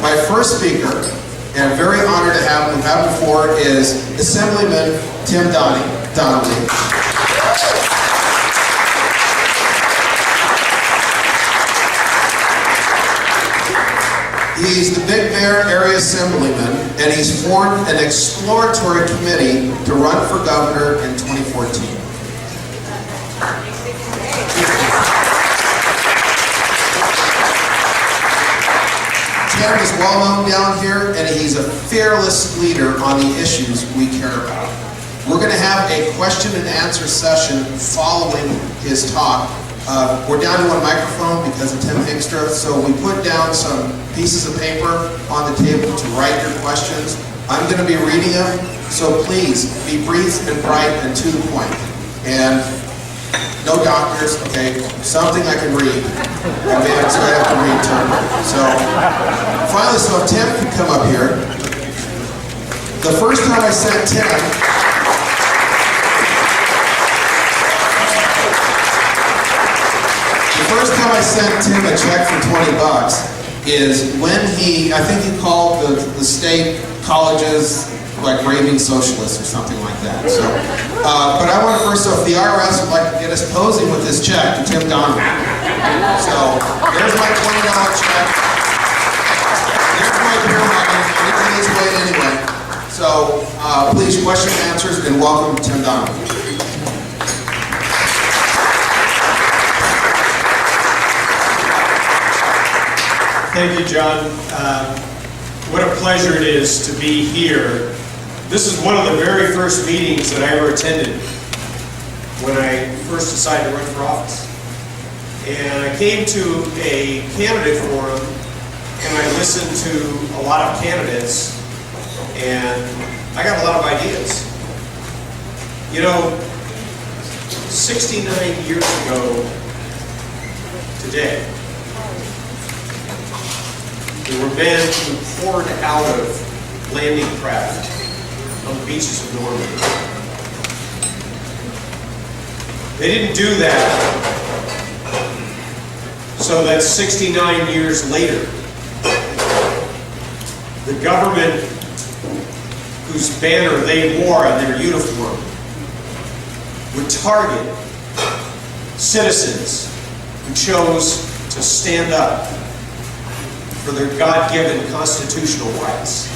My first speaker, and I'm very honored to have him have before, is Assemblyman Tim Donnelly. He's the Big Bear Area Assemblyman, and he's formed an exploratory committee to run for governor in 2014. Tim is well known down here, and he's a fearless leader on the issues we care about. We're going to have a question and answer session following his talk. We're down to one microphone because of Tim Hickstra, so we put down some pieces of paper on the table to write your questions. I'm going to be reading them, so please be brief and bright and to the point. And no doctors, okay? Something I can read. I mean, so I have to read too. So, finally, so if Tim can come up here. The first time I sent Tim, the first time I sent Tim a check for $20 is when I think he called the state colleges like raving socialists or something like that. So, but I want to first off, the IRS would like to get us posing with this check to Tim Donnelly. So, there's my $20 check. There's my beer money. It's his way anyway. So, please, question and answers, and welcome Tim Donnelly. Thank you, John. What a pleasure it is to be here. This is one of the very first meetings that I ever attended when I first decided to run for office. And I came to a candidate forum and I listened to a lot of candidates and I got a lot of ideas. You know, 69 years ago today, there were men who poured out of landing craft on the beaches of Normandy. They didn't do that so that 69 years later, the government whose banner they wore on their uniform would target citizens who chose to stand up for their God-given constitutional rights.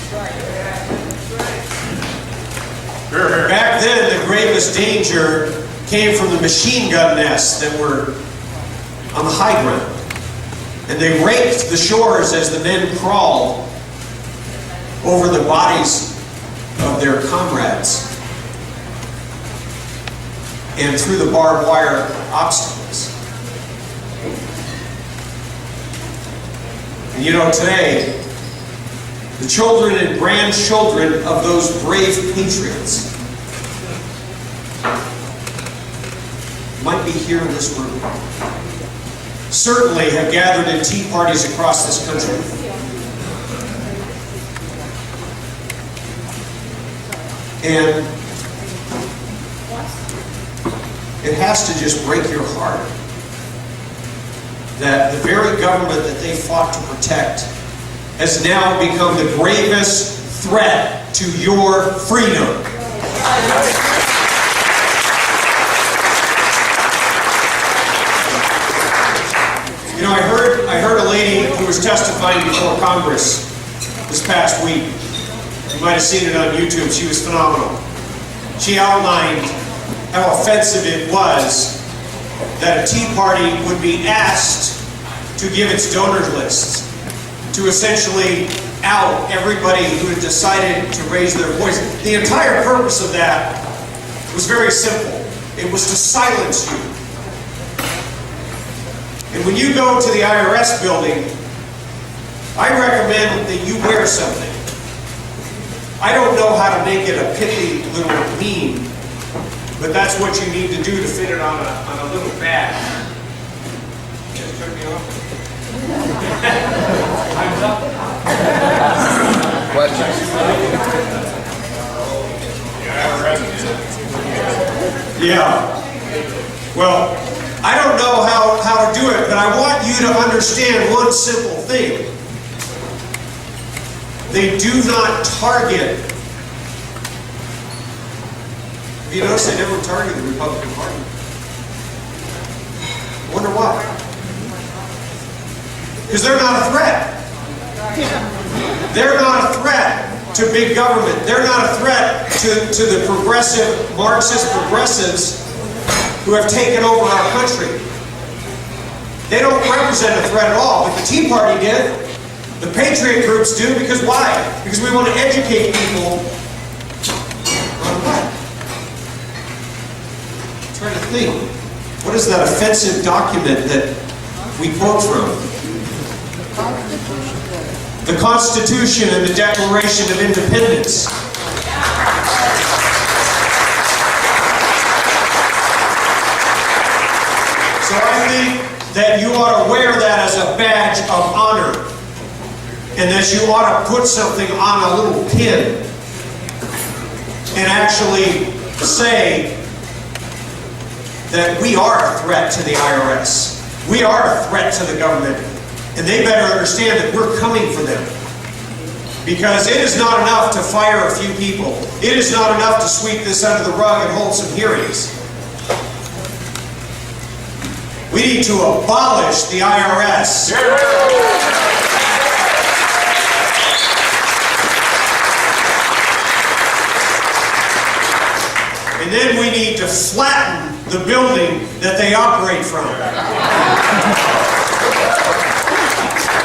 Back then, the gravest danger came from the machine gun nests that were on the high ground. And they raked the shores as the men crawled over the bodies of their comrades and through the barbed wire obstacles. And you know, today, the children and grandchildren of those brave patriots might be here in this room. Certainly have gathered in tea parties across this country. And it has to just break your heart that the very government that they fought to protect has now become the gravest threat to your freedom. You know, I heard a lady who was testifying before Congress this past week. You might have seen it on YouTube. She was phenomenal. She outlined how offensive it was that a Tea Party would be asked to give its donor lists, to essentially out everybody who had decided to raise their voice. The entire purpose of that was very simple. It was to silence you. And when you go to the IRS building, I recommend that you wear something. I don't know how to make it a pithy little meme, but that's what you need to do to fit it on a little bag. You guys turn me off? Time's up. Questions? Yeah. Well, I don't know how to do it, but I want you to understand one simple thing. they do not target. Have you noticed they never target the Republican Party? I wonder why. Because they're not a threat. They're not a threat to big government. They're not a threat to the progressive, Marxist progressives who have taken over our country. They don't represent a threat at all, but the Tea Party did. The Patriot groups do, because why? Because we want to educate people on what? I'm trying to think. What is that offensive document that we quote from? The Constitution and the Declaration of Independence. So I think that you ought to wear that as a badge of honor, and that you ought to put something on a little pin and actually say that we are a threat to the IRS. We are a threat to the government, and they better understand that we're coming for them. Because it is not enough to fire a few people. It is not enough to sweep this under the rug and hold some hearings. We need to abolish the IRS. And then we need to flatten the building that they operate from.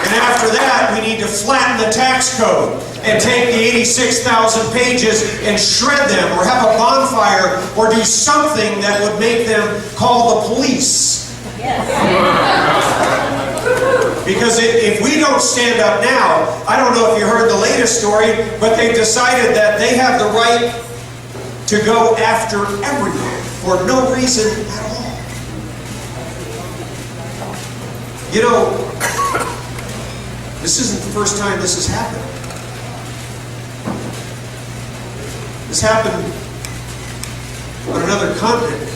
And after that, we need to flatten the tax code and take the 86,000 pages and shred them, or have a bonfire, or do something that would make them call the police. Because if we don't stand up now, I don't know if you heard the latest story, but they've decided that they have the right to go after everyone for no reason at all. You know, this isn't the first time this has happened. This happened on another continent.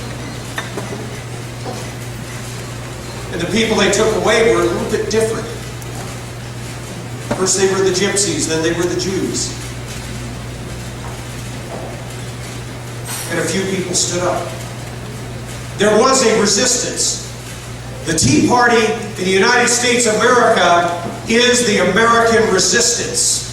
And the people they took away were a little bit different. First they were the gypsies, then they were the Jews. And a few people stood up. There was a resistance. The Tea Party in the United States of America is the American resistance.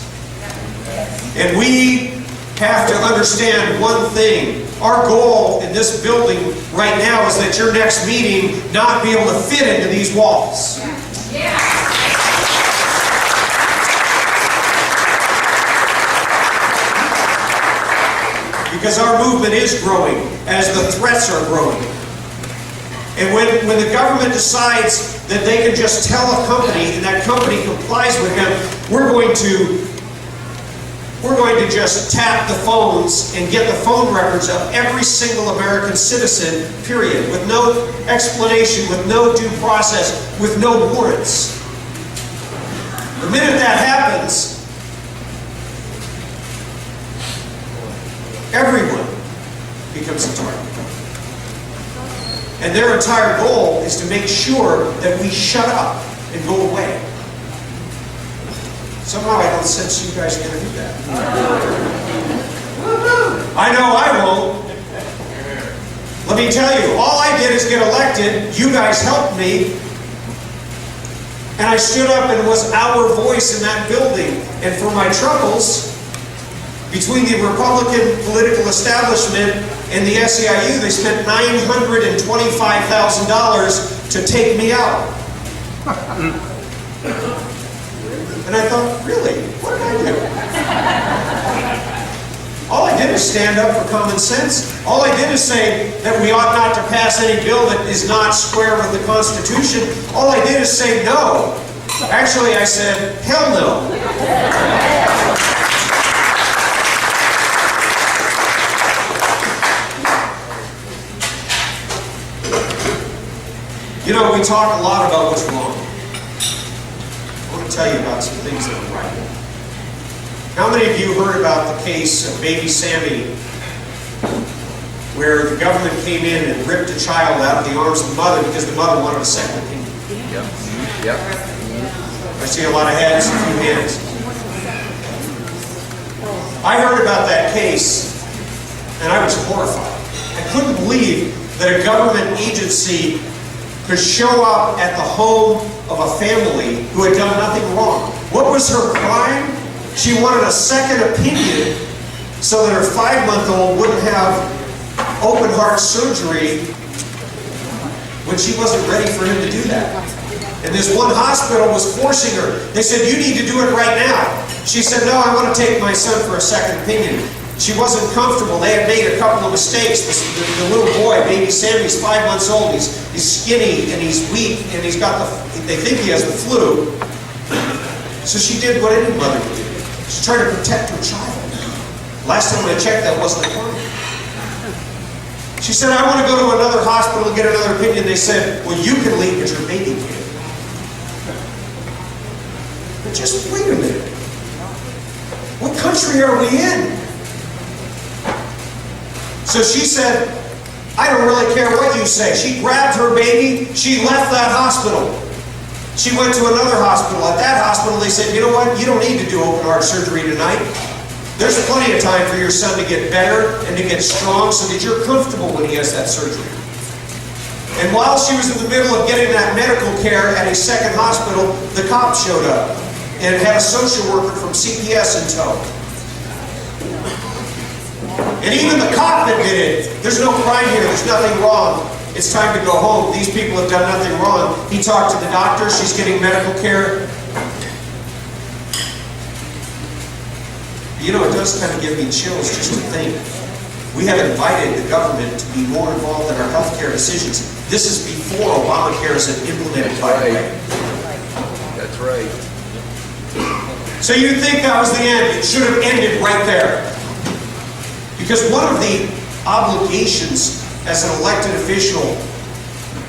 And we have to understand one thing. Our goal in this building right now is that your next meeting not be able to fit into these walls. Because our movement is growing as the threats are growing. And when the government decides that they can just tell a company and that company complies with them, we're going to just tap the phones and get the phone records of every single American citizen, period, with no explanation, with no due process, with no warrants. The minute that happens, everyone becomes a target. And their entire goal is to make sure that we shut up and go away. Somehow I don't sense you guys are going to do that. I know I won't. Let me tell you, all I did is get elected. You guys helped me. And I stood up and was our voice in that building. And for my troubles, between the Republican political establishment and the SEIU, they spent $925,000 to take me out. And I thought, really? What did I do? All I did is stand up for common sense. All I did is say that we ought not to pass any bill that is not square with the Constitution. All I did is say no. Actually, I said, hell no. You know, we talk a lot about what's wrong. I want to tell you about some things that are right. How many of you heard about the case of baby Sammy, where the government came in and ripped a child out of the arms of the mother because the mother wanted a second opinion? Yep. I see a lot of heads, a few hands. I heard about that case, and I was horrified. I couldn't believe that a government agency could show up at the home of a family who had done nothing wrong. What was her crime? She wanted a second opinion so that her 5-month-old wouldn't have open heart surgery when she wasn't ready for him to do that. And this one hospital was forcing her. They said, you need to do it right now. She said, no, I want to take my son for a second opinion. She wasn't comfortable. They had made a couple of mistakes. The little boy, baby Sammy's 5 months old. He's skinny and he's weak and he's got they think he has the flu. So she did what any mother would do. She tried to protect her child. Last time I checked, that wasn't the crime. She said, I want to go to another hospital and get another opinion. They said, well, you can leave, but your baby can't. But just wait a minute. What country are we in? So she said, I don't really care what you say. She grabbed her baby. She left that hospital. She went to another hospital. At that hospital, they said, you know what? You don't need to do open heart surgery tonight. There's plenty of time for your son to get better and to get strong so that you're comfortable when he has that surgery. And while she was in the middle of getting that medical care at a second hospital, the cops showed up and had a social worker from CPS in tow. And even the cop admitted, there's no crime here, there's nothing wrong. It's time to go home. These people have done nothing wrong. He talked to the doctor, she's getting medical care. You know, it does kind of give me chills just to think. We have invited the government to be more involved in our healthcare decisions. This is before Obamacare is implemented, by the way. That's right. So you'd think that was the end. It should have ended right there. Because one of the obligations as an elected official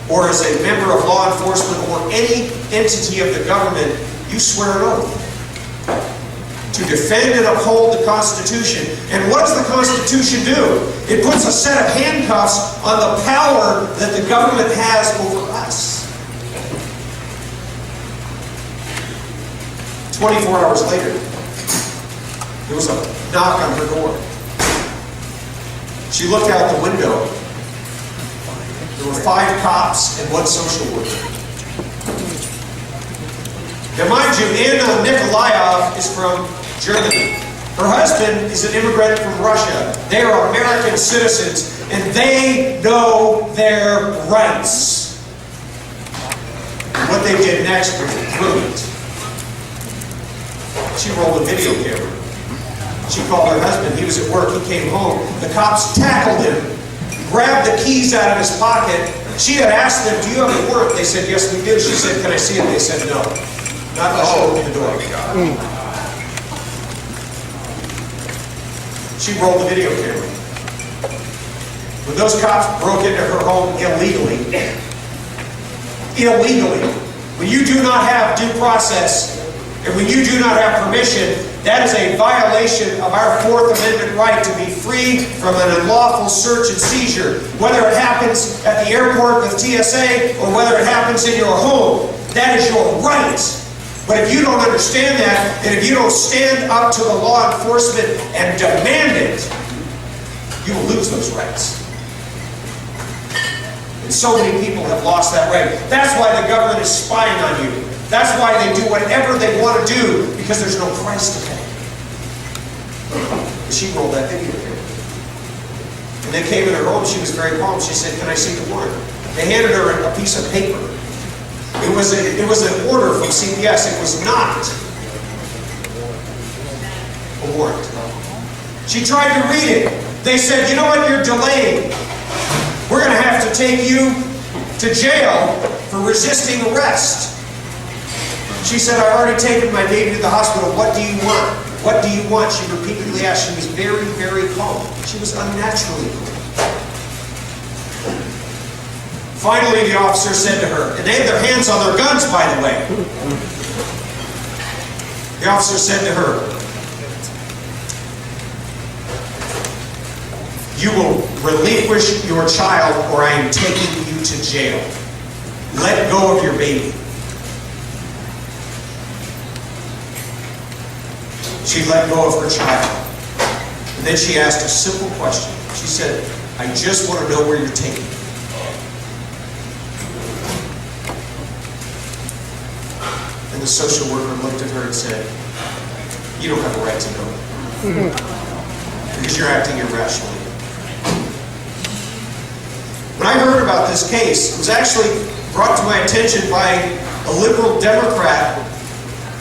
or as a member of law enforcement or any entity of the government, you swear an oath to defend and uphold the Constitution. And what does the Constitution do? It puts a set of handcuffs on the power that the government has over us. 24 hours later, there was a knock on her door. She looked out the window. There were 5 cops and 1 social worker. Now mind you, Anna Nikolaev is from Germany. Her husband is an immigrant from Russia. They are American citizens, and they know their rights. What they did next was brilliant. She rolled a video camera. She called her husband. He was at work. He came home. The cops tackled him, grabbed the keys out of his pocket. She had asked them, do you have a warrant? They said, yes, we do. She said, can I see it? They said, no. Not unless you open the door. She rolled the video camera. When those cops broke into her home illegally, when you do not have due process, and when you do not have permission, that is a violation of our 4th Amendment right to be free from an unlawful search and seizure, whether it happens at the airport with TSA or whether it happens in your home. That is your right. But if you don't understand that, and if you don't stand up to the law enforcement and demand it, you will lose those rights. And so many people have lost that right. That's why the government is spying on you. That's why they do whatever they want to do, because there's no price to pay. She rolled that video camera. And they came in her home, she was very calm. She said, can I see the warrant? They handed her a piece of paper. It was an order from CPS. It was not a warrant. She tried to read it. They said, you know what, you're delayed. We're going to have to take you to jail for resisting arrest. She said, I've already taken my baby to the hospital. What do you want? What do you want? She repeatedly asked. She was very, very calm. She was unnaturally calm. Finally, the officer said to her, and they had their hands on their guns, by the way. The officer said to her, you will relinquish your child or I am taking you to jail. Let go of your baby. She let go of her child. And then she asked a simple question. She said, I just want to know where you're taking me. And the social worker looked at her and said, you don't have a right to know. Because you're acting irrationally. When I heard about this case, it was actually brought to my attention by a liberal Democrat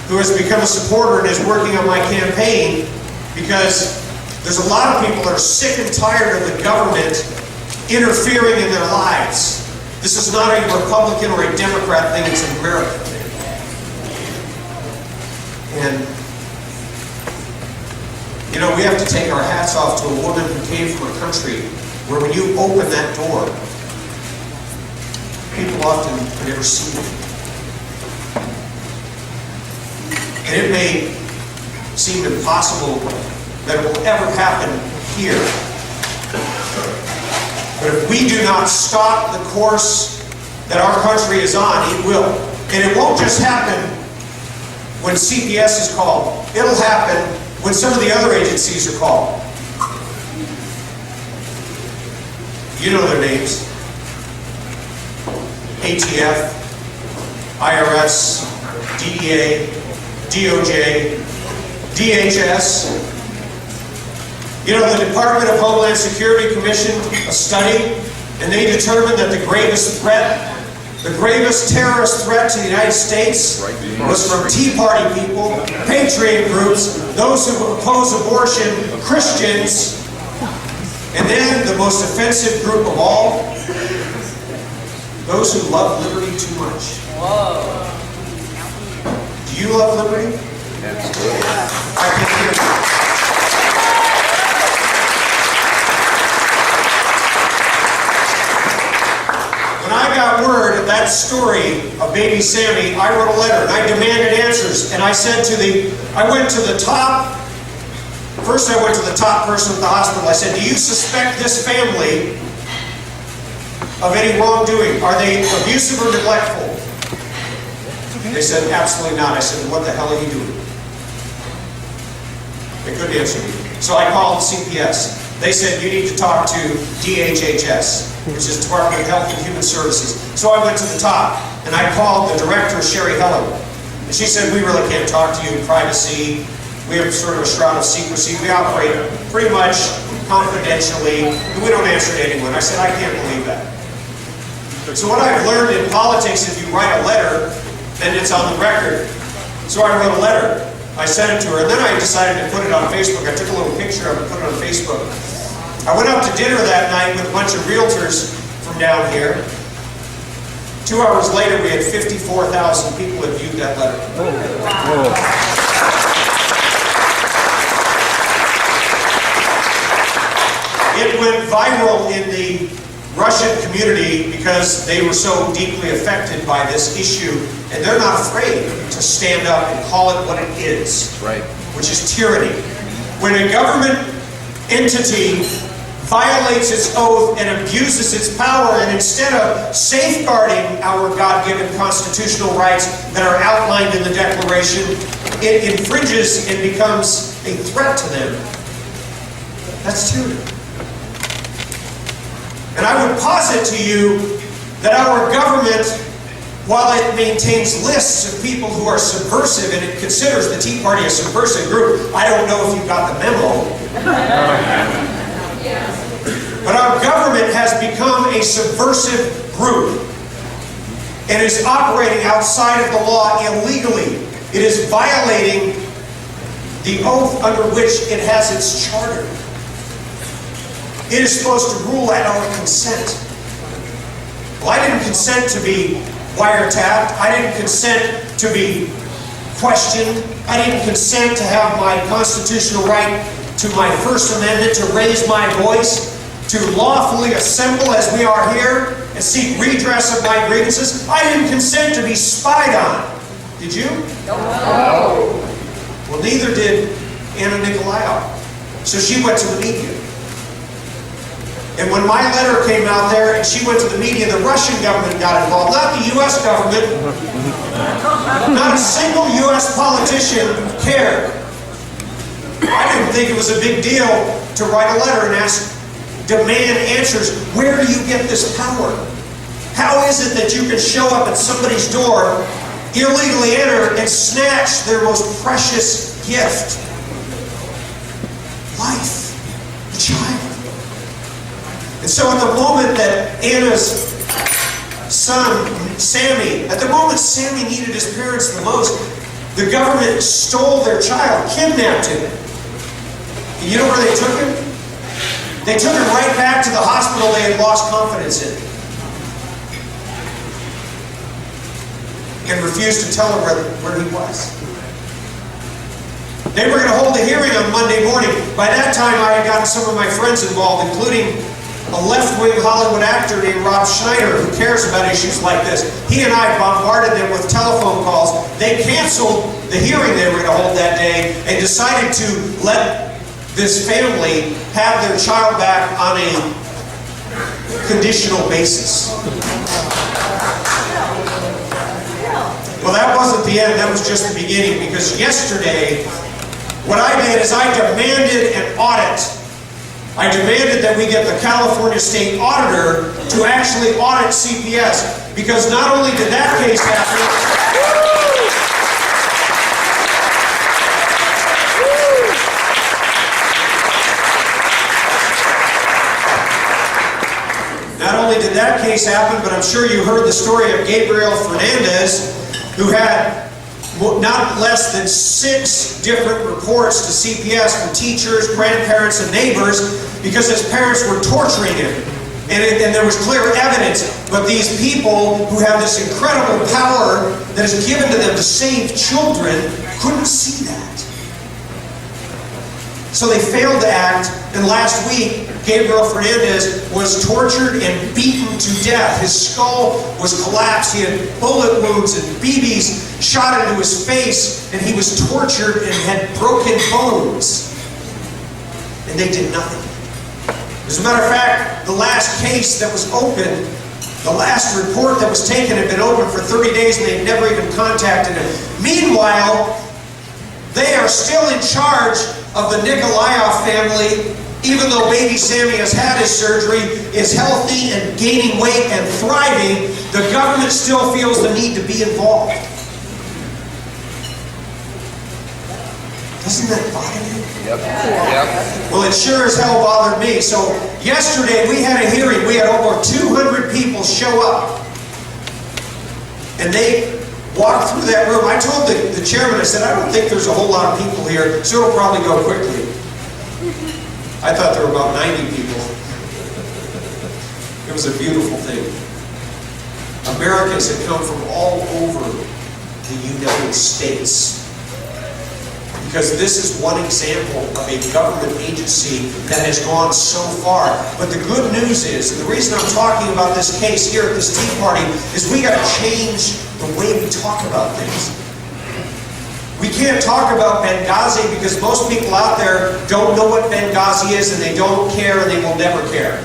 who has become a supporter and is working on my campaign, because there's a lot of people that are sick and tired of the government interfering in their lives. This is not a Republican or a Democrat thing, it's an American thing. And, you know, we have to take our hats off to a woman who came from a country where when you open that door, people often have never seen it. And it may seem impossible that it will ever happen here. But if we do not stop the course that our country is on, it will. And it won't just happen when CPS is called. It'll happen when some of the other agencies are called. You know their names. ATF, IRS, DEA, DOJ, DHS. You know, the Department of Homeland Security commissioned a study, and they determined that the gravest terrorist threat to the United States was from Tea Party people, Patriot groups, those who oppose abortion, Christians, and then the most offensive group of all, those who love liberty too much. Whoa. Do you love liberty? Absolutely. I can hear you. When I got word of that story of baby Sammy, I wrote a letter and I demanded answers. And I said I went to the top person at the hospital. I said, do you suspect this family of any wrongdoing? Are they abusive or neglectful? They said, absolutely not. I said, what the hell are you doing? They couldn't answer me. So I called CPS. They said, you need to talk to DHHS, which is Department of Health and Human Services. So I went to the top, and I called the director, Sherry Heller. And she said, we really can't talk to you in privacy. We have sort of a shroud of secrecy. We operate pretty much confidentially, and we don't answer to anyone. I said, I can't believe that. So what I've learned in politics, if you write a letter, then it's on the record. So I wrote a letter. I sent it to her, and then I decided to put it on Facebook. I took a little picture of it and put it on Facebook. I went out to dinner that night with a bunch of realtors from down here. 2 hours later, we had 54,000 people that viewed that letter. It went viral in the Russian community because they were so deeply affected by this issue, and they're not afraid to stand up and call it what it is, Right. which is tyranny. When a government entity violates its oath and abuses its power, and instead of safeguarding our God-given constitutional rights that are outlined in the Declaration, it infringes and becomes a threat to them. That's tyranny. And I would posit to you that our government, while it maintains lists of people who are subversive, and it considers the Tea Party a subversive group, I don't know if you got the memo. But our government has become a subversive group and is operating outside of the law illegally. It is violating the oath under which it has its charter. It is supposed to rule at our consent. Well, I didn't consent to be wiretapped. I didn't consent to be questioned. I didn't consent to have my constitutional right to my First Amendment to raise my voice, to lawfully assemble as we are here and seek redress of my grievances. I didn't consent to be spied on. Did you? No. Well, neither did Anna Nicolaou. So she went to the media. And when my letter came out there and she went to the media, the Russian government got involved, not the U.S. government. Not a single U.S. politician cared. I didn't didn't think it was a big deal to write a letter and demand answers. Where do you get this power? How is it that you can show up at somebody's door, illegally enter, and snatch their most precious gift? Life, a child. And so at the moment that Anna's son, Sammy, at the moment Sammy needed his parents the most, the government stole their child, kidnapped him. And you know where they took him? They took him right back to the hospital they had lost confidence in. And refused to tell him where he was. They were going to hold a hearing on Monday morning. By that time, I had gotten some of my friends involved, including a left-wing Hollywood actor named Rob Schneider, who cares about issues like this. He and I bombarded them with telephone calls. They canceled the hearing they were going to hold that day and decided to let this family have their child back on a conditional basis. Well, that wasn't the end. That was just the beginning, because yesterday, what I did is I demanded an audit. I demanded that we get the California State Auditor to actually audit CPS, because not only did that case happen, but I'm sure you heard the story of Gabriel Fernandez, who had not less than 6 different reports to CPS from teachers, grandparents, and neighbors because his parents were torturing him. And there was clear evidence, but these people who have this incredible power that is given to them to save children couldn't see that. So they failed to act, and last week, Gabriel Fernandez was tortured and beaten to death. His skull was collapsed. He had bullet wounds and BBs shot into his face, and he was tortured and had broken bones. And they did nothing. As a matter of fact, the last case that was opened, the last report that was taken had been open for 30 days, and they'd never even contacted him. Meanwhile, they are still in charge of the Nikolaev family, even though baby Sammy has had his surgery, is healthy and gaining weight and thriving. The government still feels the need to be involved. Doesn't that bother you? Yep. Well, it sure as hell bothered me. So yesterday we had a hearing. We had over 200 people show up. And they walked through that room. I told the chairman, I said, I don't think there's a whole lot of people here, so it'll probably go quickly. I thought there were about 90 people. It was a beautiful thing. Americans had come from all over the United States, because this is one example of a government agency that has gone so far. But the good news is, and the reason I'm talking about this case here at this Tea Party, is we got to change the way we talk about things. We can't talk about Benghazi because most people out there don't know what Benghazi is, and they don't care, and they will never care.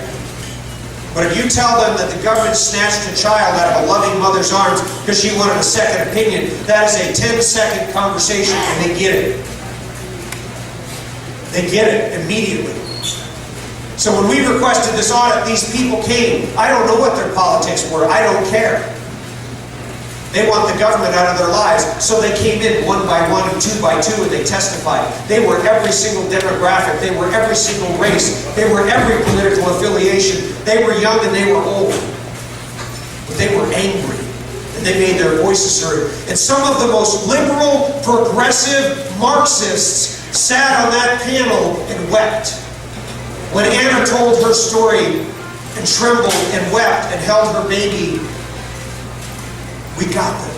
But if you tell them that the government snatched a child out of a loving mother's arms because she wanted a second opinion, that is a 10-second conversation, and they get it. They get it immediately. So when we requested this audit, these people came. I don't know what their politics were. I don't care. They want the government out of their lives. So they came in one by one and 2 by 2, and they testified. They were every single demographic. They were every single race. They were every political affiliation. They were young and they were old. But they were angry. And they made their voices heard. And some of the most liberal, progressive Marxists sat on that panel and wept. When Anna told her story and trembled and wept and held her baby, we got them.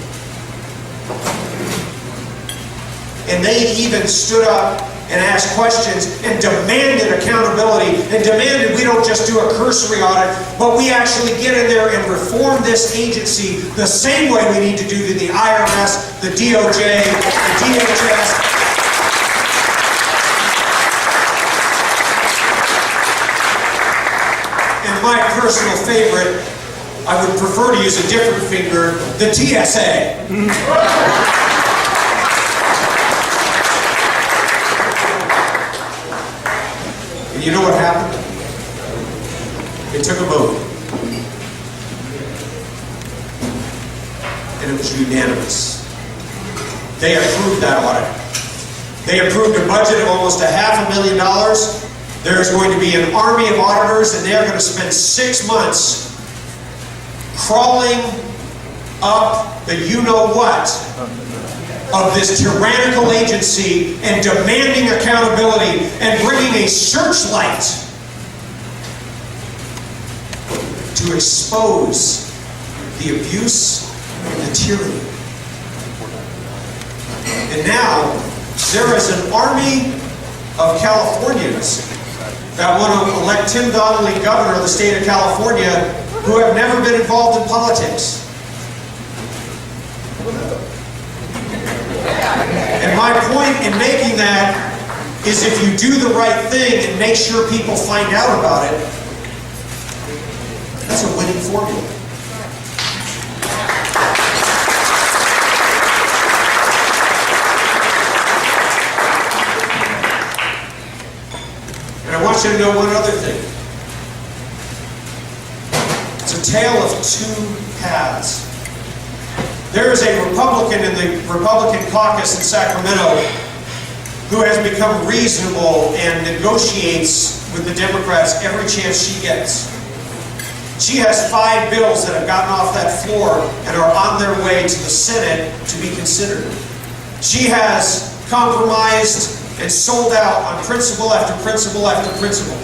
And they even stood up and asked questions and demanded accountability and demanded we don't just do a cursory audit, but we actually get in there and reform this agency the same way we need to do to the IRS, the DOJ, the DHS. And my personal favorite, I would prefer to use a different finger, the TSA. you know what happened? They took a vote. And it was unanimous. They approved that audit. They approved a budget of almost $500,000. There's going to be an army of auditors, and they're going to spend 6 months crawling up the you-know-what of this tyrannical agency and demanding accountability and bringing a searchlight to expose the abuse and the tyranny. And now, there is an army of Californians that want to elect Tim Donnelly governor of the state of California who have never been involved in politics. And my point in making that is if you do the right thing and make sure people find out about it, that's a winning formula. And I want you to know one other thing. It's a tale of two paths. There is a Republican in the Republican caucus in Sacramento who has become reasonable and negotiates with the Democrats every chance she gets. She has 5 bills that have gotten off that floor and are on their way to the Senate to be considered. She has compromised and sold out on principle after principle after principle.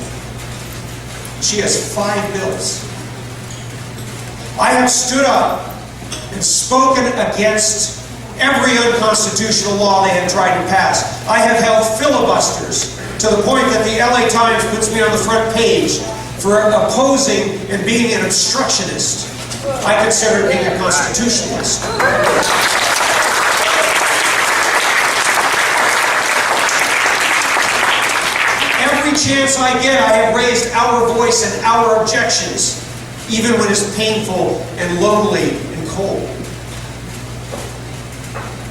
She has 5 bills. I have stood up and spoken against every unconstitutional law they have tried to pass. I have held filibusters to the point that the LA Times puts me on the front page for opposing and being an obstructionist. I consider being a constitutionalist. Every chance I get, I have raised our voice and our objections, even when it's painful and lonely and cold.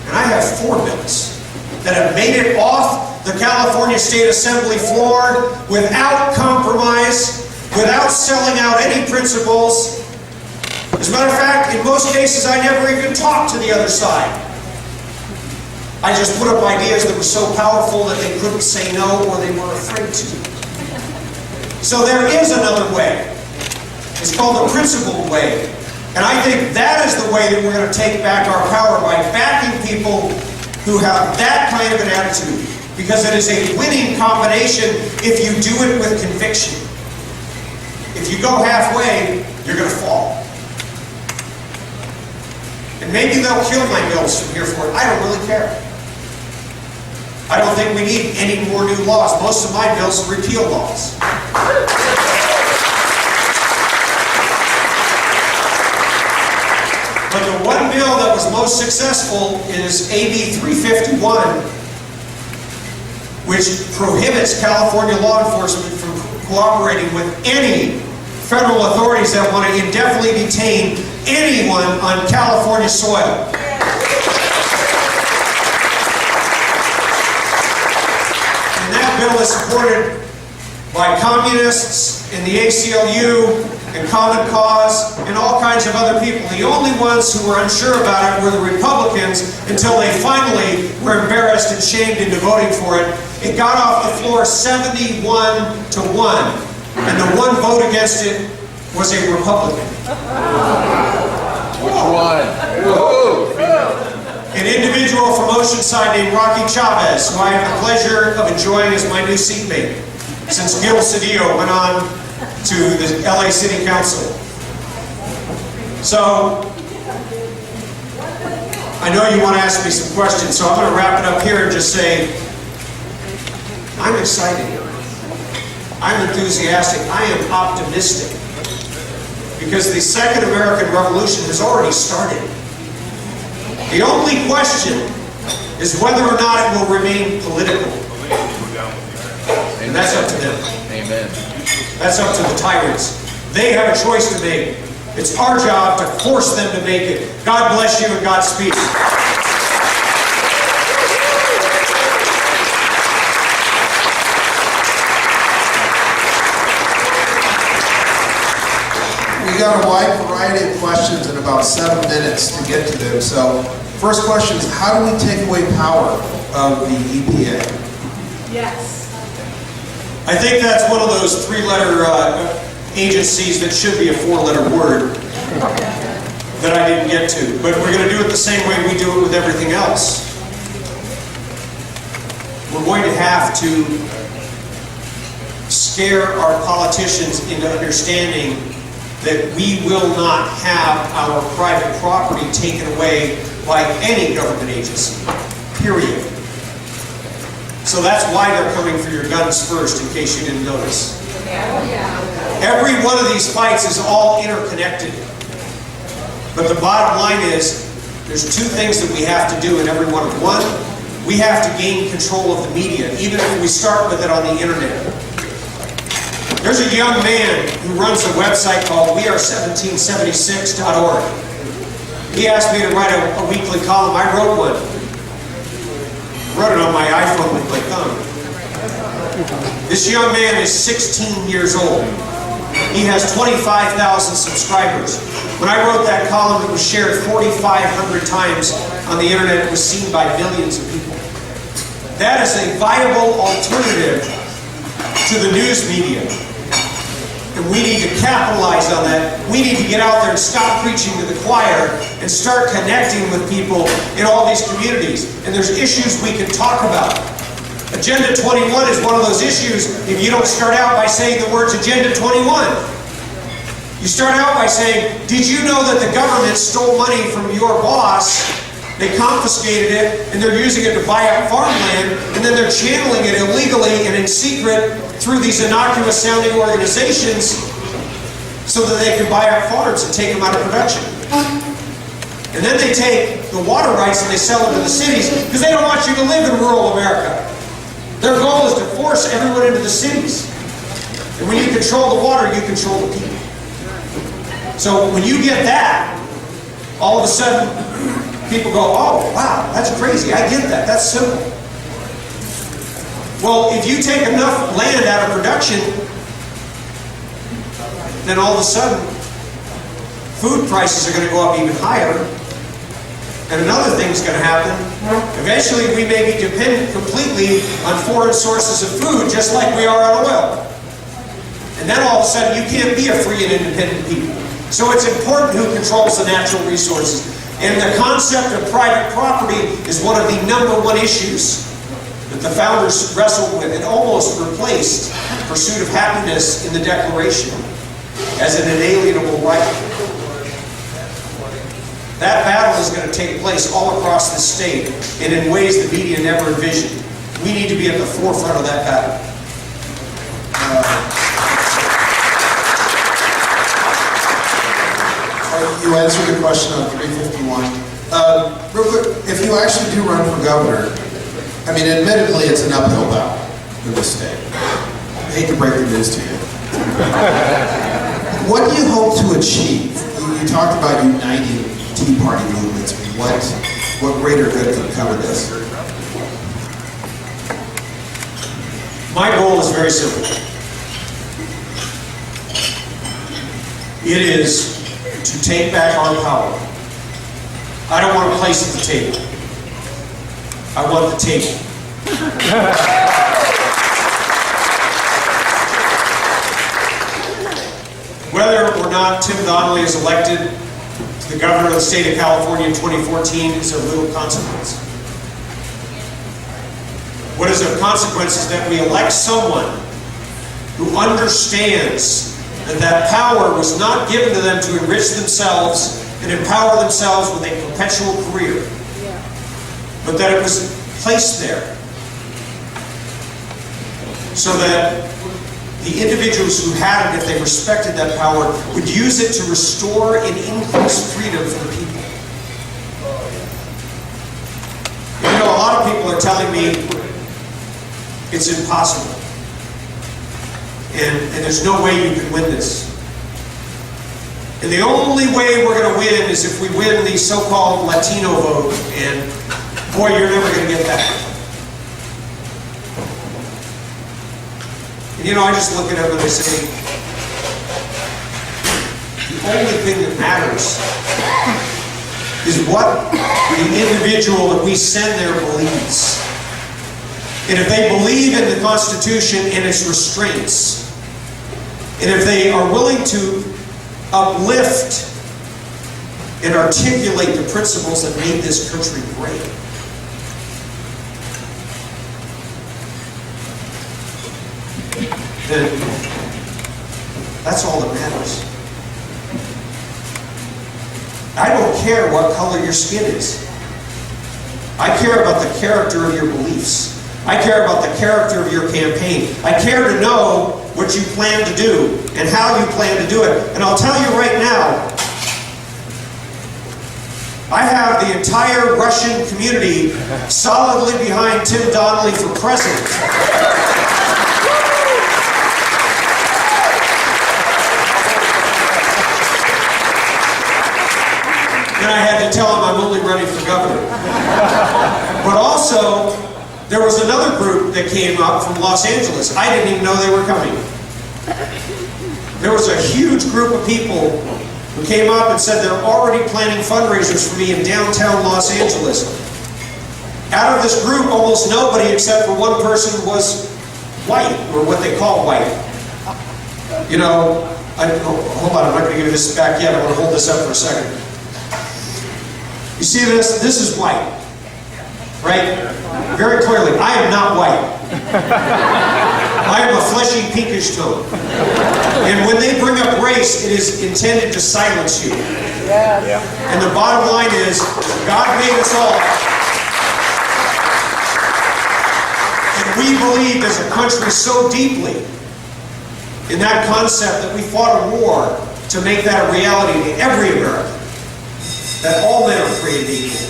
And I have 4 bills that have made it off the California State Assembly floor without compromise, without selling out any principles. As a matter of fact, in most cases, I never even talked to the other side. I just put up ideas that were so powerful that they couldn't say no or they were afraid to. So there is another way. It's called the principled way. And I think that is the way that we're going to take back our power, by backing people who have that kind of an attitude. Because it is a winning combination if you do it with conviction. If you go halfway, you're going to fall. And maybe they'll kill my bills from here forward. I don't really care. I don't think we need any more new laws. Most of my bills are repeal laws. But the one bill that was most successful is AB 351, which prohibits California law enforcement from cooperating with any federal authorities that want to indefinitely detain anyone on California soil. And that bill is supported by communists in the ACLU and Common Cause and all kinds of other people. The only ones who were unsure about it were the Republicans until they finally were embarrassed and shamed into voting for it. It got off the floor 71-1, and the one vote against it was a Republican. Which one? Whoa. An individual from Oceanside named Rocky Chavez, who I have the pleasure of enjoying as my new seatmate since Gil Cedillo went on to the LA City Council. So, I know you want to ask me some questions, so I'm going to wrap it up here and just say, I'm excited. I'm enthusiastic. I am optimistic. Because the Second American Revolution has already started. The only question is whether or not it will remain political. And that's up to them. Amen. That's up to the tyrants. They have a choice to make. It's our job to force them to make it. God bless you and Godspeed. got a wide variety of questions in about 7 minutes to get to them. So, first question is, how do we take away power of the EPA? Yes. I think that's one of those 3-letter agencies that should be a 4-letter word that I didn't get to. But we're going to do it the same way we do it with everything else. We're going to have to scare our politicians into understanding that we will not have our private property taken away by any government agency, period. So that's why they're coming for your guns first, in case you didn't notice. Every one of these fights is all interconnected. But the bottom line is, there's 2 things that we have to do in every one of them. One, we have to gain control of the media, even if we start with it on the internet. There's a young man who runs a website called weare1776.org. He asked me to write a weekly column. I wrote one. I wrote it on my iPhone with my thumb. This young man is 16 years old. He has 25,000 subscribers. When I wrote that column, it was shared 4,500 times on the internet. It was seen by millions of people. That is a viable alternative to the news media. And we need to capitalize on that. We need to get out there and stop preaching to the choir and start connecting with people in all these communities. And there's issues we can talk about. Agenda 21 is one of those issues if you don't start out by saying the words Agenda 21. You start out by saying, did you know that the government stole money from your boss? They confiscated it, and they're using it to buy up farmland, and then they're channeling it illegally and in secret through these innocuous-sounding organizations so that they can buy up farms and take them out of production. And then they take the water rights and they sell them to the cities because they don't want you to live in rural America. Their goal is to force everyone into the cities. And when you control the water, you control the people. So when you get that, all of a sudden, people go, oh, wow, that's crazy. I get that. That's simple. Well, if you take enough land out of production, then all of a sudden, food prices are going to go up even higher. And another thing's going to happen. Eventually, we may be dependent completely on foreign sources of food, just like we are on oil. And then all of a sudden, you can't be a free and independent people. So it's important who controls the natural resources. And the concept of private property is one of the #1 issues that the founders wrestled with and almost replaced pursuit of happiness in the Declaration as an inalienable right. That battle is going to take place all across the state and in ways the media never envisioned. We need to be at the forefront of that battle. You answered the question on 351. Real quick, if you actually do run for governor, I mean, admittedly, it's an uphill battle in this state. I hate to break the news to you. What do you hope to achieve? You talked about uniting Tea Party movements. What greater good could come of this? My goal is very simple. It is to take back our power. I don't want a place at the table. I want the table. Whether or not Tim Donnelly is elected to the governor of the state of California in 2014 is of little consequence. What is of consequence is that we elect someone who understands that power was not given to them to enrich themselves and empower themselves with a perpetual career, but that it was placed there so that the individuals who had it, if they respected that power, would use it to restore and increase freedom for the people. You know, a lot of people are telling me it's impossible. And there's no way you can win this. And the only way we're going to win is if we win the so-called Latino vote. And boy, you're never going to get that. And you know, I just look at them and I say, the only thing that matters is what the individual that we send there believes. And if they believe in the Constitution and its restraints, and if they are willing to uplift and articulate the principles that made this country great, then that's all that matters. I don't care what color your skin is. I care about the character of your beliefs. I care about the character of your campaign. I care to know what you plan to do and how you plan to do it. And I'll tell you right now, I have the entire Russian community solidly behind Tim Donnelly for president. And I had to tell him I'm only running for governor. But also, there was another group that came up from Los Angeles. I didn't even know they were coming. There was a huge group of people who came up and said they're already planning fundraisers for me in downtown Los Angeles. Out of this group, almost nobody except for one person was white, or what they call white. You know, hold on, I'm not going to give you this back yet. I want to hold this up for a second. You see this? This is white, right? Very clearly, I am not white. I am a fleshy pinkish tone. And when they bring up race, it is intended to silence you. And the bottom line is, God made us all. And we believed as a country so deeply in that concept that we fought a war to make that a reality to every American. That all men are created equal.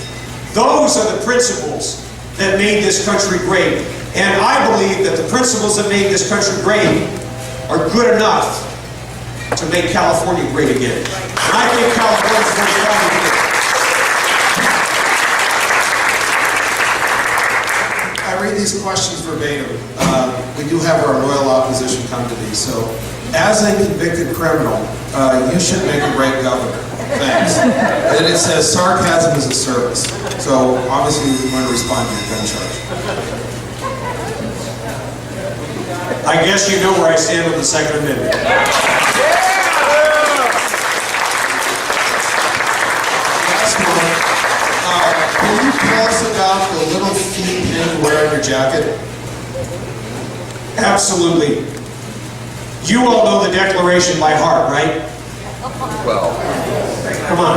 Those are the principles that made this country great. And I believe that the principles that made this country great are good enough to make California great again. And I think California's going to be great. I read these questions verbatim. We do have our loyal opposition come to these. So, as a convicted criminal, you should make a great governor. Thanks. And then it says sarcasm is a service. So obviously we're going to respond to your gun charge. I guess you know where I stand on the Second Amendment. Last one. Can you tell us about the little feet pin you wear on your jacket? Absolutely. You all know the Declaration by heart, right? Well, Come on.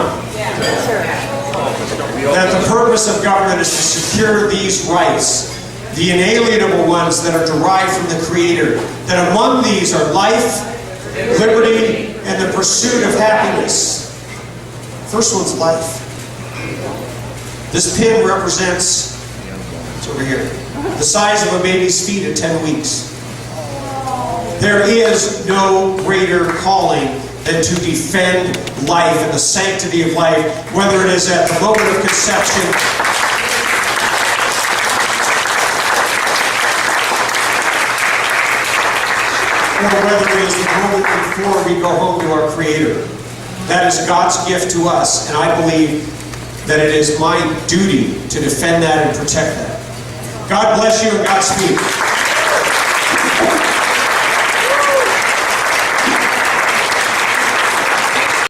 That the purpose of government is to secure these rights, the inalienable ones that are derived from the Creator, that among these are life, liberty, and the pursuit of happiness. First one's life. This pin represents, it's over here, the size of a baby's feet at 10 weeks. There is no greater calling than to defend life and the sanctity of life, whether it is at the moment of conception, or whether it is the moment before we go home to our Creator. That is God's gift to us, and I believe that it is my duty to defend that and protect that. God bless you and Godspeed.